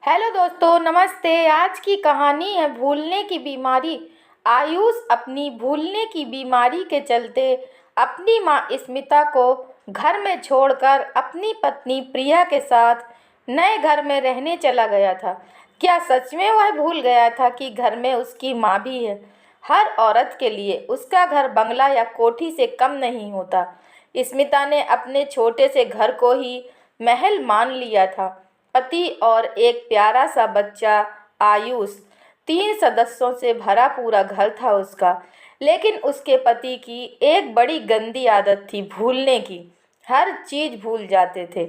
Hello दोस्तों, नमस्ते। आज की कहानी है भूलने की बीमारी। आयुष अपनी भूलने की बीमारी के चलते अपनी माँ स्मिता को घर में छोड़कर अपनी पत्नी प्रिया के साथ नए घर में रहने चला गया था। क्या सच में वह भूल गया था कि घर में उसकी माँ भी है? हर औरत के लिए उसका घर बंगला या कोठी से कम नहीं होता। स्मिता ने अपने छोटे से घर को ही महल मान लिया था। पति और एक प्यारा सा बच्चा आयुष, 3 सदस्यों से भरा पूरा घर था उसका। लेकिन उसके पति की एक बड़ी गंदी आदत थी भूलने की। हर चीज भूल जाते थे।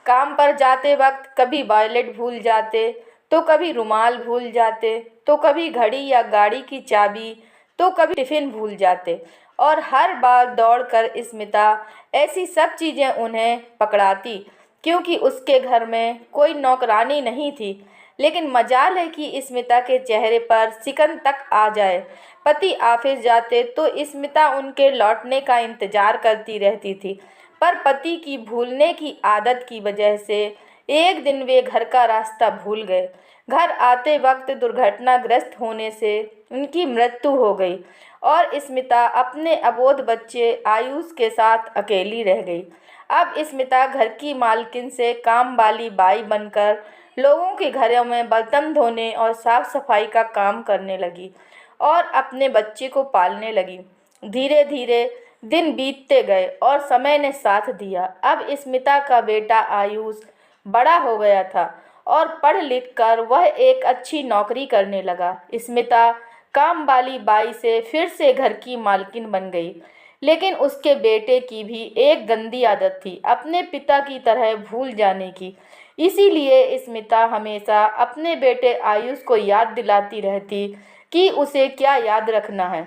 काम पर जाते वक्त कभी वॉलेट भूल जाते, तो कभी रुमाल भूल जाते, तो कभी घड़ी या गाड़ी की चाबी, तो कभी टिफिन भूल जाते। और हर बार दौड़कर स्मिता ऐसी सब चीजें उन्हें पकड़ाती, क्योंकि उसके घर में कोई नौकरानी नहीं थी। लेकिन मजाल है कि स्मिता के चेहरे पर सिकन तक आ जाए। पति ऑफिस जाते तो स्मिता उनके लौटने का इंतजार करती रहती थी। पर पति की भूलने की आदत की वजह से एक दिन वे घर का रास्ता भूल गए। घर आते वक्त दुर्घटनाग्रस्त होने से उनकी मृत्यु हो गई और स्मिता अपने अबोध बच्चे आयुष के साथ अकेली रह गई। अब स्मिता घर की मालकिन से काम वाली बाई बनकर लोगों के घरों में बर्तन धोने और साफ सफाई का काम करने लगी और अपने बच्चे को पालने लगी। धीरे धीरे दिन बीतते गए और समय ने साथ दिया। अब स्मिता का बेटा आयुष बड़ा हो गया था और पढ़ लिख कर वह एक अच्छी नौकरी करने लगा। स्मिता काम वाली बाई से फिर से घर की मालकिन बन गई। लेकिन उसके बेटे की भी एक गंदी आदत थी, अपने पिता की तरह भूल जाने की। इसीलिए स्मिता हमेशा अपने बेटे आयुष को याद दिलाती रहती कि उसे क्या याद रखना है।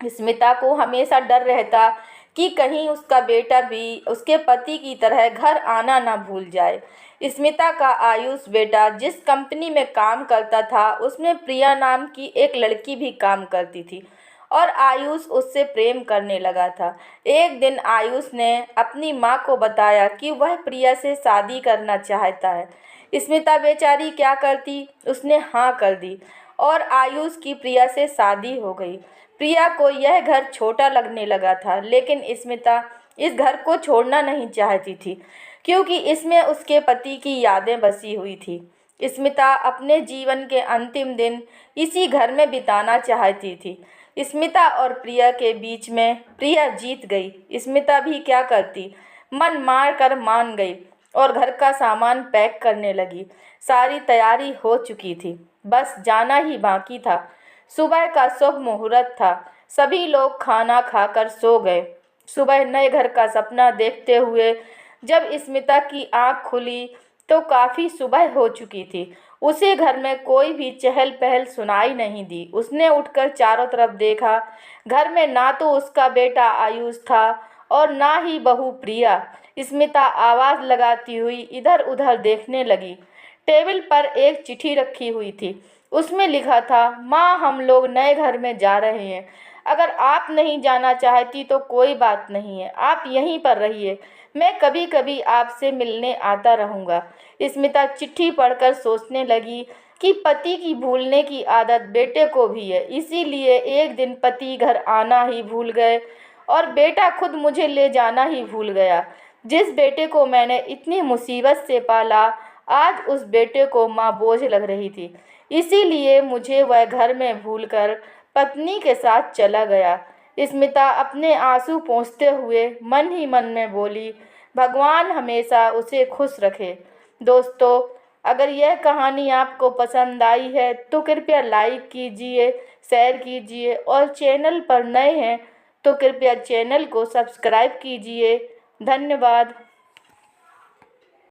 स्मिता को हमेशा डर रहता कि कहीं उसका बेटा भी उसके पति की तरह घर आना ना भूल जाए। स्मिता का आयुष बेटा जिस कंपनी में काम करता था, उसमें प्रिया नाम की एक लड़की भी काम करती थी और आयुष उससे प्रेम करने लगा था। एक दिन आयुष ने अपनी माँ को बताया कि वह प्रिया से शादी करना चाहता है। स्मिता बेचारी क्या करती, उसने हाँ कर दी और आयुष की प्रिया से शादी हो गई। प्रिया को यह घर छोटा लगने लगा था, लेकिन स्मिता इस घर को छोड़ना नहीं चाहती थी, क्योंकि इसमें उसके पति की यादें बसी हुई थी। स्मिता अपने जीवन के अंतिम दिन इसी घर में बिताना चाहती थी। स्मिता और प्रिया के बीच में प्रिया जीत गई। स्मिता भी क्या करती, मन मार कर मान गई और घर का सामान पैक करने लगी। सारी तैयारी हो चुकी थी, बस जाना ही बाकी था। सुबह का शुभ मुहूर्त था। सभी लोग खाना खाकर सो गए। सुबह नए घर का सपना देखते हुए जब स्मिता की आंख खुली तो काफ़ी सुबह हो चुकी थी। उसे घर में कोई भी चहल पहल सुनाई नहीं दी। उसने उठकर चारों तरफ देखा। घर में ना तो उसका बेटा आयुष था और ना ही बहू प्रिया। स्मिता आवाज़ लगाती हुई इधर उधर देखने लगी। टेबल पर एक चिट्ठी रखी हुई थी। उसमें लिखा था, माँ, हम लोग नए घर में जा रहे हैं। अगर आप नहीं जाना चाहती तो कोई बात नहीं है, आप यहीं पर रहिए। मैं कभी कभी आपसे मिलने आता रहूँगा। स्मिता चिट्ठी पढ़कर सोचने लगी कि पति की भूलने की आदत बेटे को भी है। इसीलिए एक दिन पति घर आना ही भूल गए और बेटा खुद मुझे ले जाना ही भूल गया। जिस बेटे को मैंने इतनी मुसीबत से पाला, आज उस बेटे को माँ बोझ लग रही थी। इसीलिए मुझे वह घर में भूलकर पत्नी के साथ चला गया। स्मिता अपने आंसू पोंछते हुए मन ही मन में बोली, भगवान हमेशा उसे खुश रखे। दोस्तों, अगर यह कहानी आपको पसंद आई है तो कृपया लाइक कीजिए, शेयर कीजिए और चैनल पर नए हैं तो कृपया चैनल को सब्सक्राइब कीजिए। धन्यवाद।